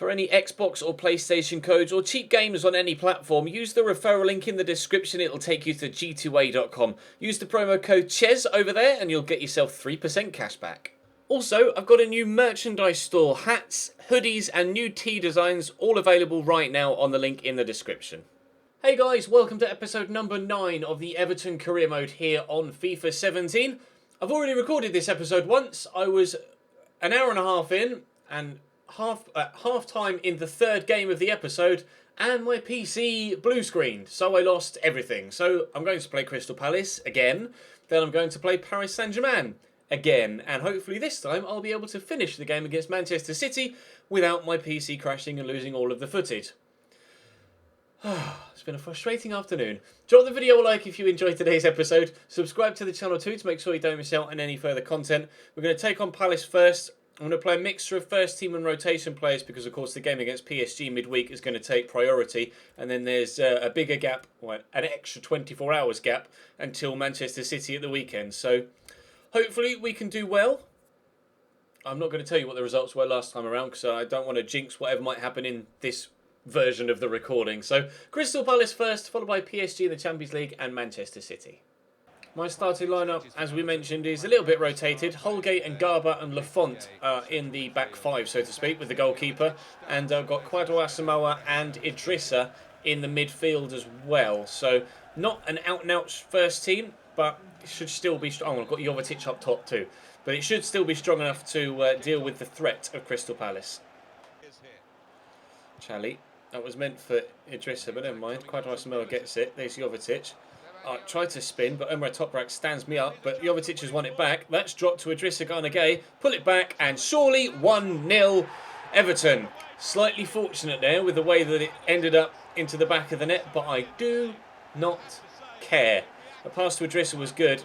For any Xbox or PlayStation codes or cheap games on any platform, use the referral link in the description. It'll take you to g2a.com. Use the promo code CHES over there and you'll get yourself 3% cash back. Also, I've got a new merchandise store, hats, hoodies and new tee designs, all available right now on the link in the description. Hey guys, welcome to episode number 9 of the Everton career mode here on FIFA 17. I've already recorded this episode once. I was an hour and a half in and half time in the third game of the episode, and my PC blue screened, so I lost everything. So I'm going to play Crystal Palace again, then I'm going to play Paris Saint-Germain again, and hopefully this time I'll be able to finish the game against Manchester City without my PC crashing and losing all of the footage. It's been a frustrating afternoon. Drop the video a like if you enjoyed today's episode. Subscribe to the channel too to make sure you don't miss out on any further content. We're going to take on Palace first. I'm going to play a mixture of first team and rotation players because, of course, the game against PSG midweek is going to take priority. And then there's a bigger gap, well, an extra 24 hours gap until Manchester City at the weekend. So hopefully we can do well. I'm not going to tell you what the results were last time around because I don't want to jinx whatever might happen in this version of the recording. So Crystal Palace first, followed by PSG in the Champions League and Manchester City. My starting lineup, as we mentioned, is a little bit rotated. Holgate and Garba and Lafont are in the back five, so to speak, with the goalkeeper. And I've got Kwadwo Asamoah and Idrissa in the midfield as well. So not an out-and-out first team, but it should still be strong. Oh, I've got Jovetic up top too. But it should still be strong enough to deal with the threat of Crystal Palace. Chally. That was meant for Idrissa, but never mind. Kwadwo Asamoah gets it. There's Jovetic. I tried to spin, but Omar Toprak stands me up. But Jovetic has won it back. That's dropped to Idrissa Gana Gueye. Pull it back, and surely 1-0 Everton. Slightly fortunate there with the way that it ended up into the back of the net, but I do not care. The pass to Idrissa was good,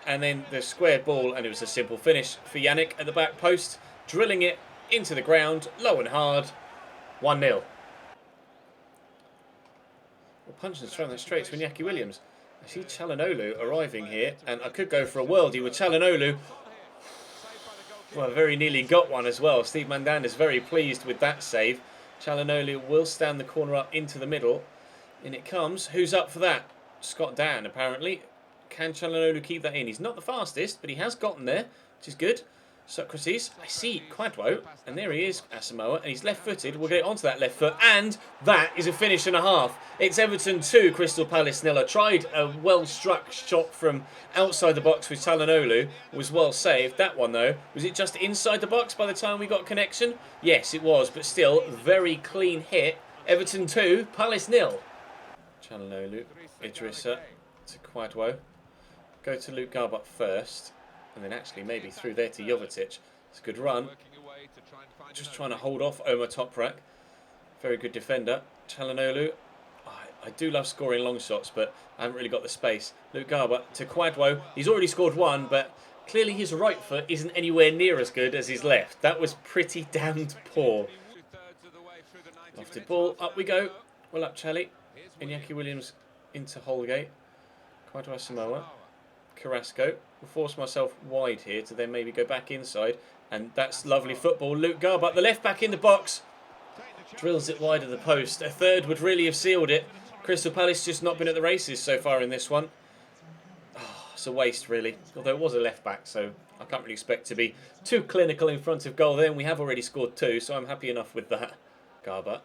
and then the squared ball, and it was a simple finish for Yannick at the back post, drilling it into the ground, low and hard. 1-0. Well, punch and throw that straight to Iñaki Williams. I see Calhanoglu arriving here, and I could go for a worldie with Calhanoglu. Well, I very nearly got one as well. Steve Mandanda is very pleased with that save. Calhanoglu will stand the corner up into the middle. In it comes. Who's up for that? Scott Dan, apparently. Can Calhanoglu keep that in? He's not the fastest, but he has gotten there, which is good. Socrates, I see Kwadwo, and there he is, Asamoah, and he's left-footed. We'll get it onto that left foot, and that is a finish and a half. It's Everton 2, Crystal Palace 0. I tried a well-struck shot from outside the box with Calhanoglu. Was well saved. That one, though, was it just inside the box by the time we got connection? Yes, it was, but still, very clean hit. Everton 2, Palace 0. Calhanoglu, Idrissa to Kwadwo. Go to Luke Garbutt first. And then actually maybe through there to Jovetic. It's a good run. Just trying to hold off Omar Toprak. Very good defender. Calhanoglu. I do love scoring long shots, but I haven't really got the space. Luke Garbutt to Kwadwo. He's already scored one, but clearly his right foot isn't anywhere near as good as his left. That was pretty damned poor. Lofted ball. Up we go. Well up, Chally. Iñaki Williams into Holgate. Kwadwo Asamoah. Carrasco. Will force myself wide here to then maybe go back inside, and that's lovely football. Luke Garbutt, the left back in the box, drills it wide of the post. A third would really have sealed it. Crystal Palace just not been at the races so far in this one. Oh, it's a waste really, although it was a left back, so I can't really expect to be too clinical in front of goal there, and we have already scored 2, so I'm happy enough with that. Garbutt.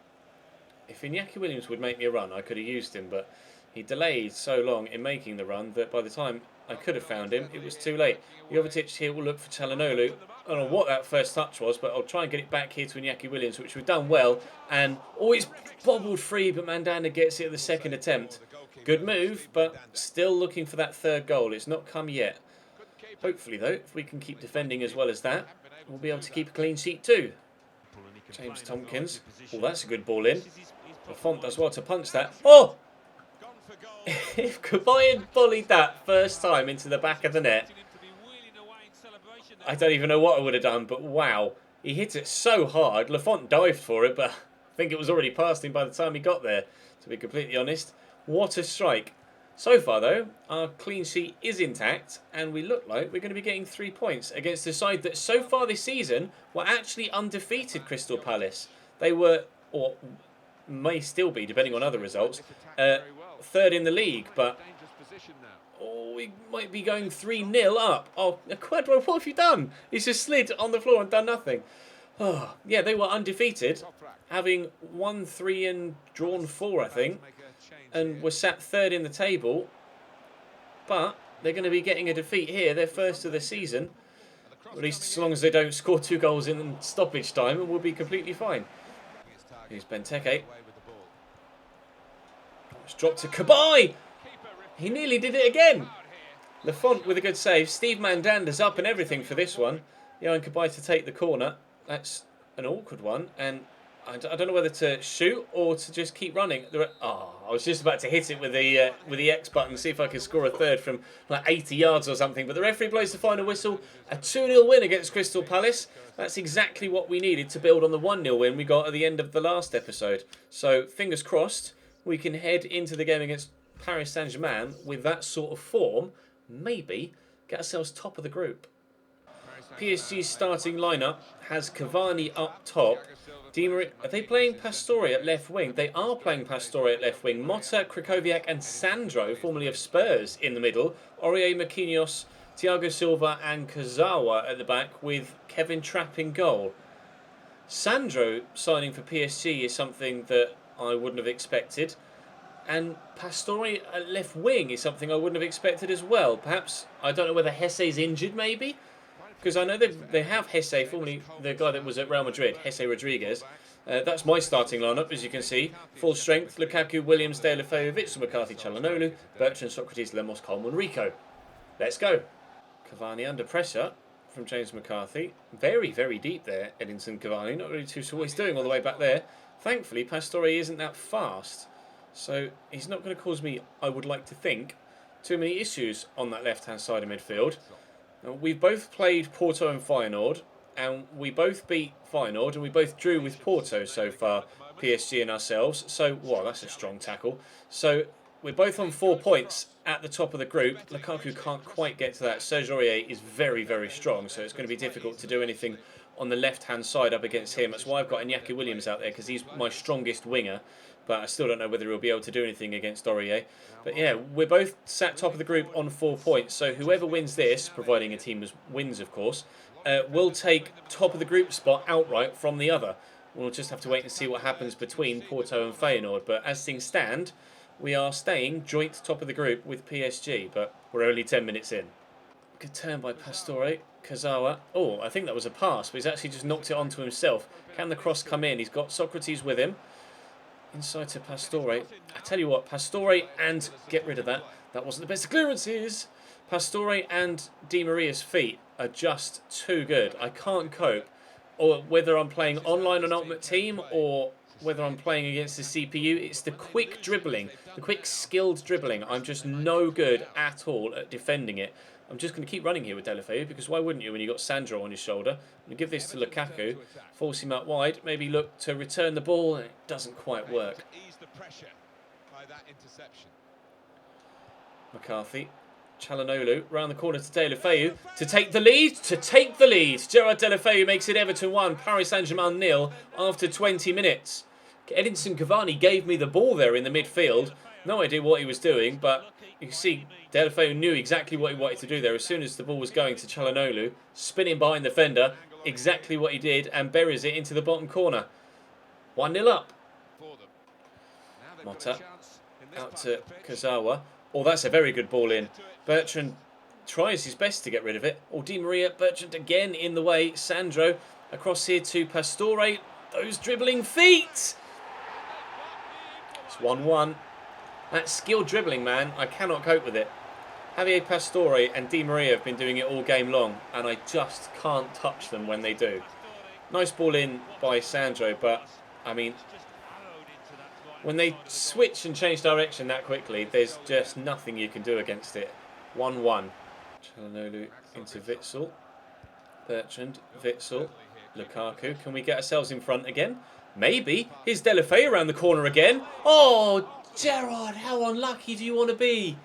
If Iñaki Williams would make me a run, I could have used him, but he delayed so long in making the run that by the time I could have found him, it was too late. Jovetic here will look for Calhanoglu. I don't know what that first touch was, but I'll try and get it back here to Iñaki Williams, which we've done well. And always bobbled free, but Mandanda gets it at the second attempt. Good move, but still looking for that third goal. It's not come yet. Hopefully, though, if we can keep defending as well as that, we'll be able to keep a clean sheet too. James Tompkins. Oh, that's a good ball in. Lafont does well to punch that. Oh! If Kabay had volleyed that first time into the back of the net, I don't even know what I would have done, but wow. He hit it so hard. Lafont dived for it, but I think it was already past him by the time he got there, to be completely honest. What a strike. So far, though, our clean sheet is intact, and we look like we're going to be getting 3 points against a side that so far this season were actually undefeated, Crystal Palace. They were, or may still be, depending on other results, third in the league. But we might be going 3-0 up. Oh, Quadro, what have you done? He's just slid on the floor and done nothing. Oh, yeah, they were undefeated, having won 3 and drawn 4, I think, and were sat third in the table. But they're going to be getting a defeat here. They're first of the season. At least as long as they don't score 2 goals in stoppage time, and we'll be completely fine. Here's Benteke. It's dropped to Cabaye. He nearly did it again. Lafont with a good save. Steve Mandander's up and everything for this one. Johan Cabaye to take the corner. That's an awkward one, and I don't know whether to shoot or to just keep running. I was just about to hit it with the X button, see if I could score a third from like 80 yards or something. But the referee blows the final whistle. A 2-0 win against Crystal Palace. That's exactly what we needed to build on the 1-0 win we got at the end of the last episode. So fingers crossed, we can head into the game against Paris Saint-Germain with that sort of form. Maybe get ourselves top of the group. PSG's starting lineup has Cavani up top. Are they playing Pastore at left wing? They are playing Pastore at left wing. Motta, Krychowiak and Sandro, formerly of Spurs, in the middle. Aurier, Marquinhos, Thiago Silva and Kazawa at the back, with Kevin Trapp in goal. Sandro signing for PSG is something that I wouldn't have expected. And Pastore at left wing is something I wouldn't have expected as well. Perhaps, I don't know whether Hesse's injured maybe? Because I know they have Hesse, formerly the guy that was at Real Madrid, Hesse Rodriguez. That's my starting lineup, as you can see. Full strength: Lukaku, Williams, Deulofeu, Witsel, McCarthy, Çalhanoğlu, Bertrand, Socrates, Lemos, Coleman, Rico. Let's go. Cavani under pressure from James McCarthy. Very, very deep there, Edinson Cavani. Not really too sure what he's doing all the way back there. Thankfully, Pastore isn't that fast. So he's not going to cause me, I would like to think, too many issues on that left-hand side of midfield. Now, we've both played Porto and Feyenoord, and we both beat Feyenoord, and we both drew with Porto so far, PSG and ourselves. So, wow, that's a strong tackle. So, we're both on 4 points at the top of the group. Lukaku can't quite get to that. Serge Aurier is very, very strong, so it's going to be difficult to do anything on the left-hand side up against him. That's why I've got Iñaki Williams out there, because he's my strongest winger. But I still don't know whether he'll be able to do anything against Aurier. But yeah, we're both sat top of the group on 4 points. So whoever wins this, providing a team wins, of course, will take top of the group spot outright from the other. We'll just have to wait and see what happens between Porto and Feyenoord. But as things stand, we are staying joint top of the group with PSG. But we're only 10 minutes in. Good turn by Pastore. Kazawa. Oh, I think that was a pass, but he's actually just knocked it onto himself. Can the cross come in? He's got Socrates with him. Inside to Pastore. I tell you what, Pastore and... Get rid of that. That wasn't the best of clearances. Pastore and Di Maria's feet are just too good. I can't cope. Or whether I'm playing online on Ultimate Team or whether I'm playing against the CPU, it's the quick dribbling, the quick skilled dribbling. I'm just no good at all at defending it. I'm just going to keep running here with Deulofeu, because why wouldn't you when you've got Sandro on his shoulder? I'm going to give this to Lukaku, force him out wide, maybe look to return the ball, and it doesn't quite work. McCarthy, Çalhanoğlu, round the corner to Deulofeu, to take the lead, Gerard Deulofeu makes it Everton 1, Paris Saint-Germain 0 after 20 minutes. Edinson Cavani gave me the ball there in the midfield. No idea what he was doing, but you can see Deulofeu knew exactly what he wanted to do there. As soon as the ball was going to Çalhanoğlu, spinning behind the defender, exactly what he did, and buries it into the bottom corner. 1-0 up. Motta out to Kazawa. Oh, that's a very good ball in. Bertrand tries his best to get rid of it. Oh, Di Maria, Bertrand again in the way. Sandro across here to Pastore. Those dribbling feet. It's 1-1. That skilled dribbling, man, I cannot cope with it. Javier Pastore and Di Maria have been doing it all game long, and I just can't touch them when they do. Nice ball in by Sandro, but, I mean, when they switch and change direction that quickly, there's just nothing you can do against it. 1-1. Çalhanoğlu into Witsel. Bertrand, Witsel, Lukaku. Can we get ourselves in front again? Maybe. Here's Deulofeu around the corner again. Oh, Gerard, how unlucky do you want to be?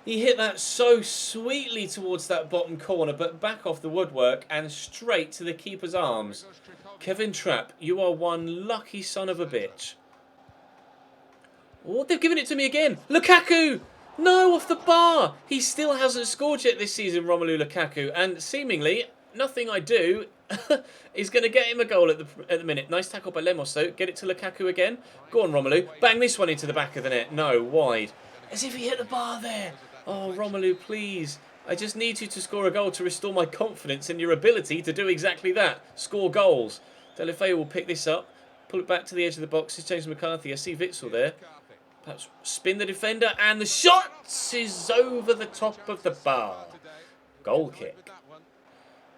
He hit that so sweetly towards that bottom corner, but back off the woodwork and straight to the keeper's arms. Kevin Trapp, you are one lucky son of a bitch. Oh, they've given it to me again. Lukaku! No, off the bar. He still hasn't scored yet this season, Romelu Lukaku. And seemingly, nothing I do is going to get him a goal at the minute. Nice tackle by Lemos, though. Get it to Lukaku again. Go on, Romelu. Bang this one into the back of the net. No, wide. As if he hit the bar there. Oh, Romelu, please. I just need you to score a goal to restore my confidence in your ability to do exactly that. Score goals. Deulofeu will pick this up. Pull it back to the edge of the box. It's James McCarthy. I see Witsel there. Perhaps spin the defender, and the shot is over the top of the bar. Goal kick.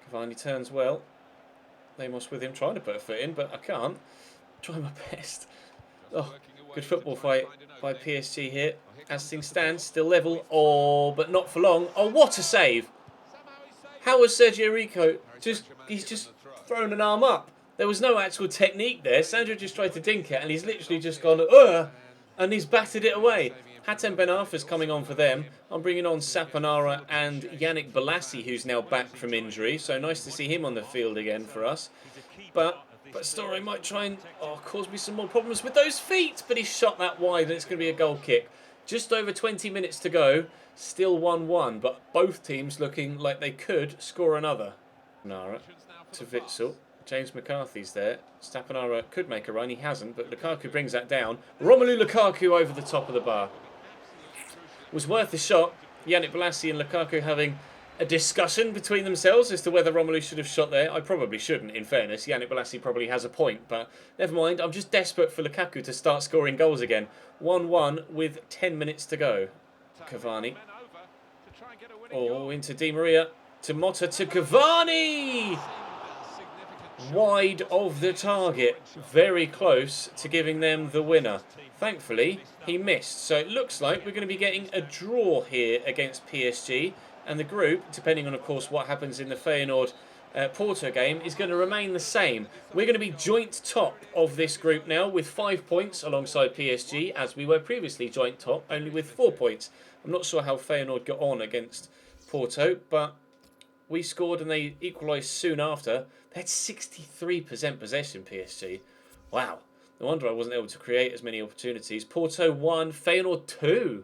Cavani turns well. Lemos with him, trying to put a foot in, but I can't. Try my best. Oh, good football fight by PSG here. As things stand, still level. Oh, but not for long. Oh, what a save. How was Sergio Rico? He's just thrown an arm up. There was no actual technique there. Sandro just tried to dink it, and he's literally just gone, ugh. And he's battered it away. Hatem Ben Arfa's coming on for them. I'm bringing on Saponara and Yannick Bolasie, who's now back from injury. So nice to see him on the field again for us. But Pastore might try and cause me some more problems with those feet. But he shot that wide and it's going to be a goal kick. Just over 20 minutes to go. Still 1-1. But both teams looking like they could score another. Nara to Witsel. James McCarthy's there. Saponara could make a run. He hasn't, but Lukaku brings that down. Romelu Lukaku over the top of the bar. Was worth the shot. Yannick Bolasie and Lukaku having a discussion between themselves as to whether Romelu should have shot there. I probably shouldn't, in fairness. Yannick Bolasie probably has a point, but never mind. I'm just desperate for Lukaku to start scoring goals again. 1-1 with 10 minutes to go. Cavani. Oh, into Di Maria. To Motta, to Cavani! Wide of the target, very close to giving them the winner. Thankfully, he missed. So it looks like we're going to be getting a draw here against PSG. And the group, depending on, of course, what happens in the Feyenoord Porto game, is going to remain the same. We're going to be joint top of this group now with 5 points alongside PSG, as we were previously joint top, only with 4 points. I'm not sure how Feyenoord got on against Porto, but we scored and they equalised soon after. They had 63% possession, PSG. Wow. No wonder I wasn't able to create as many opportunities. Porto 1, Feyenoord 2.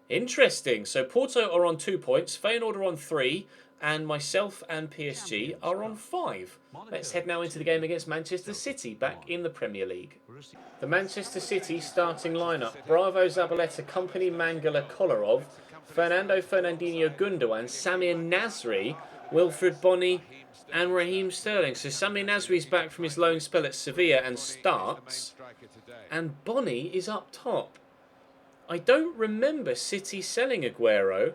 Interesting. So Porto are on 2 points, Feyenoord are on 3, and myself and PSG are on 5. Let's head now into the game against Manchester City, back in the Premier League. The Manchester City starting lineup. Bravo, Zabaleta, Company, Mangala, Kolarov, Fernando, Fernandinho, Gundogan, Samir Nasri, Wilfred Bony, and Raheem Sterling. So Samir Nasri's back from his loan spell at Sevilla and starts. And Bony is up top. I don't remember City selling Aguero.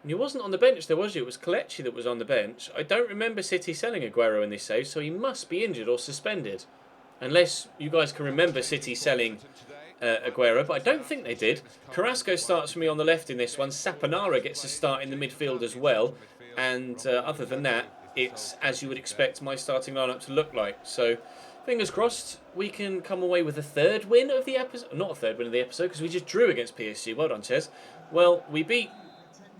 And he wasn't on the bench there, was he? It was Kelechi that was on the bench. I don't remember City selling Aguero in this save, so he must be injured or suspended. Unless you guys can remember City selling Aguero, but I don't think they did. Carrasco starts for me on the left in this one. Saponara gets a start in the midfield as well. And other than that, it's, as you would expect, my starting lineup to look like. So, fingers crossed, we can come away with a third win of the episode. Not a third win of the episode, because we just drew against PSG. Well done, Ches. Well, we beat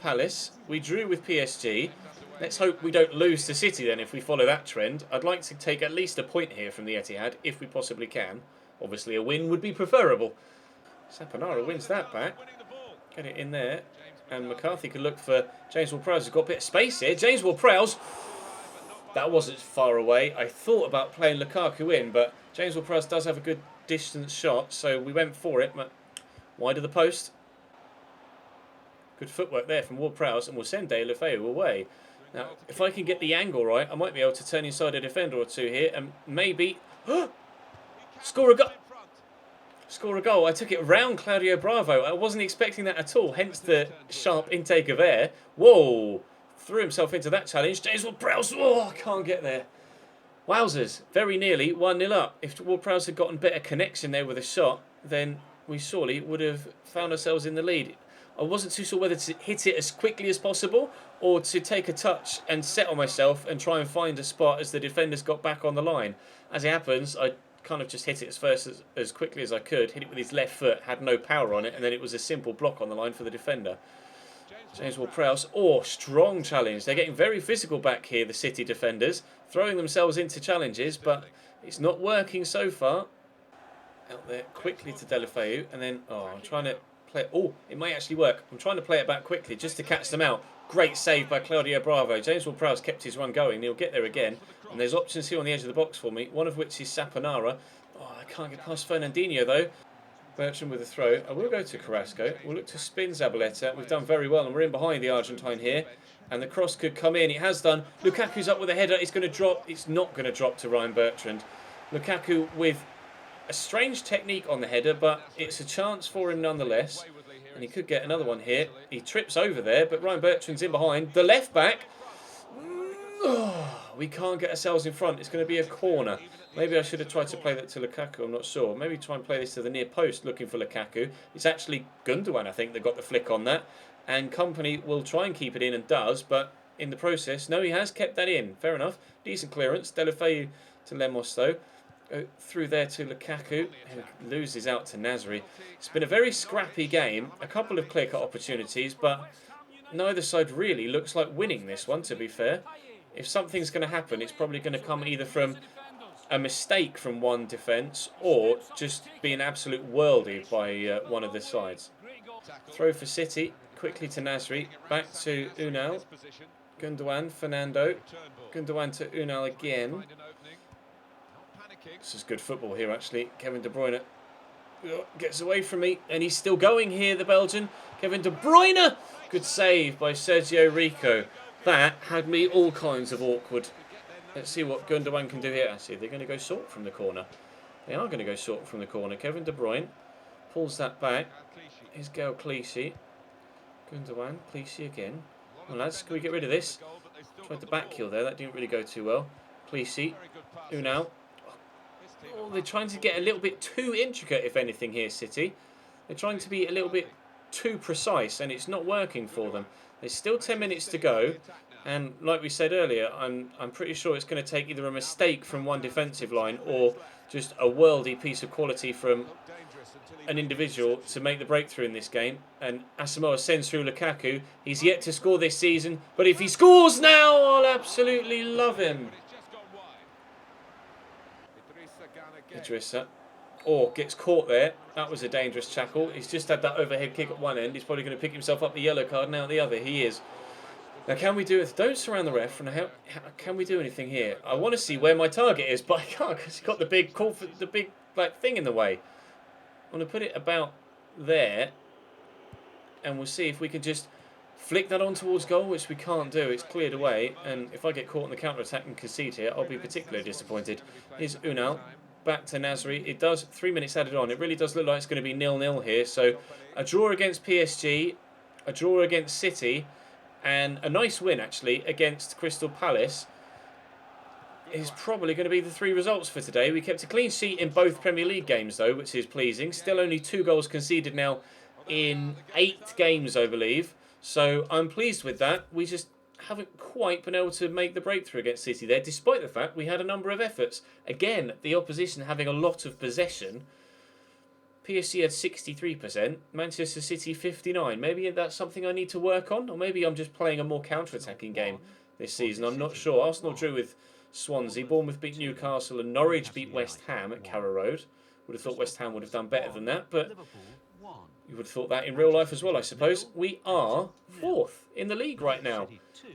Palace. We drew with PSG. Let's hope we don't lose to City then if we follow that trend. I'd like to take at least a point here from the Etihad, if we possibly can. Obviously, a win would be preferable. Saponara wins that back. Get it in there. And McCarthy could look for James Ward-Prowse. He's got a bit of space here. James Ward-Prowse. That wasn't far away. I thought about playing Lukaku in, but James Ward-Prowse does have a good distance shot, so we went for it. Wide of the post. Good footwork there from Ward-Prowse, and we'll send Deulofeu away. Now, if I can get the angle right, I might be able to turn inside a defender or two here, and maybe score a goal. Score a goal. I took it round Claudio Bravo. I wasn't expecting that at all, hence the sharp intake of air. Whoa! Threw himself into that challenge. James Ward-Prowse. Oh, I can't get there. Wowzers. Very nearly 1-0 up. If Ward-Prowse had gotten better connection there with a shot, then we surely would have found ourselves in the lead. I wasn't too sure whether to hit it as quickly as possible or to take a touch and settle myself and try and find a spot as the defenders got back on the line. As it happens, I kind of just hit it as quickly as I could. Hit it with his left foot, had no power on it, and then it was a simple block on the line for the defender. James Ward-Prowse. Oh, strong challenge. They're getting very physical back here, the City defenders, throwing themselves into challenges, but it's not working so far. Out there quickly to Deulofeu, and then I'm trying to play. Oh, it may actually work. I'm trying to play it back quickly just to catch them out. Great save by Claudio Bravo. James Ward-Prowse kept his run going. He'll get there again, and there's options here on the edge of the box for me. One of which is Saponara. Oh, I can't get past Fernandinho though. Bertrand with a throw. I will go to Carrasco. We'll look to spin Zabaleta. We've done very well, and we're in behind the Argentine here. And the cross could come in. It has done. Lukaku's up with a header. It's going to drop. It's not going to drop to Ryan Bertrand. Lukaku with a strange technique on the header, but it's a chance for him nonetheless. And he could get another one here. He trips over there, but Ryan Bertrand's in behind. The left back. We can't get ourselves in front. It's going to be a corner. Maybe I should have tried to play that to Lukaku. I'm not sure. Maybe try and play this to the near post looking for Lukaku. It's actually Gundogan, I think, that got the flick on that. And Company will try and keep it in and does, but in the process, no, he has kept that in. Fair enough. Decent clearance. Deulofeu to Lemos, though. Through there to Lukaku, who loses out to Nasri. It's been a very scrappy game. A couple of clear-cut opportunities, but neither side really looks like winning this one, to be fair. If something's going to happen, it's probably going to come either from a mistake from one defence or just being absolute worldie by one of the sides. Throw for City, quickly to Nasri, back to Unal, Gundogan, Fernando, Gundogan to Unal again. This is good football here actually. Kevin De Bruyne gets away from me and he's still going here, the Belgian. Kevin De Bruyne! Good save by Sergio Rico. That had me all kinds of awkward. Let's see what Gundogan can do here. Actually, they're going to go short from the corner. They are going to go short from the corner. Kevin De Bruyne pulls that back. Here's Gael Clichy. Gundogan, Clichy again. Well, lads, can we get rid of this? Tried the back heel there. That didn't really go too well. Clichy. Unal. Oh, they're trying to get a little bit too intricate, if anything, here, City. They're trying to be a little bit too precise, and it's not working for them. There's still 10 minutes to go. And like we said earlier, I'm pretty sure it's going to take either a mistake from one defensive line or just a worldy piece of quality from an individual to make the breakthrough in this game. And Asamoah sends through Lukaku. He's yet to score this season, but if he scores now, I'll absolutely love him. Idrissa. Oh, gets caught there. That was a dangerous tackle. He's just had that overhead kick at one end. He's probably going to pick himself up the yellow card now at the other. He is. Now, can we do it? Don't surround the ref. And how can we do anything here? I want to see where my target is, but I can't because he's got the big call for the big thing in the way. I want to put it about there, and we'll see if we can just flick that on towards goal, which we can't do. It's cleared away, and if I get caught in the counter attack and concede here, I'll be particularly disappointed. Here's Unal. Back to Nasri. It does 3 minutes added on. It really does look like it's going to be 0-0 here. So a draw against PSG, a draw against City, and a nice win actually against Crystal Palace is probably going to be the three results for today. We kept a clean sheet in both Premier League games though, which is pleasing. Still only 2 goals conceded now in 8 games, I believe. So I'm pleased with that. We just haven't quite been able to make the breakthrough against City there, despite the fact we had a number of efforts. Again, the opposition having a lot of possession. PSG had 63%, Manchester City 59%. Maybe that's something I need to work on, or maybe I'm just playing a more counter-attacking game this season. I'm not sure. Arsenal drew with Swansea, Bournemouth beat Newcastle, and Norwich beat West Ham at Carrow Road. Would have thought West Ham would have done better than that, but you would have thought that in real life as well, I suppose. We are 4th in the league right now.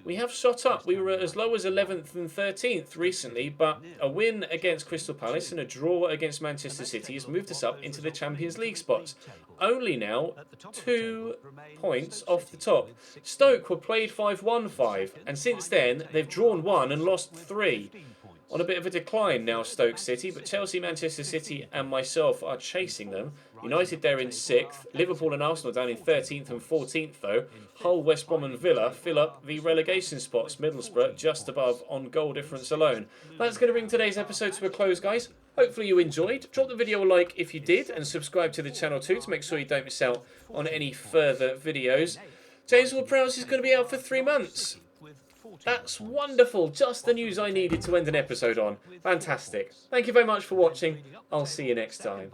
We have shot up. We were as low as 11th and 13th recently, but a win against Crystal Palace and a draw against Manchester City has moved us up into the Champions League spots. Only now 2 points off the top. Stoke were played 5-1-5, and since then they've drawn 1 and lost 3. On a bit of a decline now, Stoke City, but Chelsea, Manchester City and myself are chasing them. United, they're in 6th. Liverpool and Arsenal down in 13th and 14th, though. Hull, West Brom and Villa fill up the relegation spots. Middlesbrough just above on goal difference alone. That's going to bring today's episode to a close, guys. Hopefully you enjoyed. Drop the video a like if you did, and subscribe to the channel too to make sure you don't miss out on any further videos. James Ward-Prowse is going to be out for 3 months. That's wonderful. Just the news I needed to end an episode on. Fantastic. Thank you very much for watching. I'll see you next time.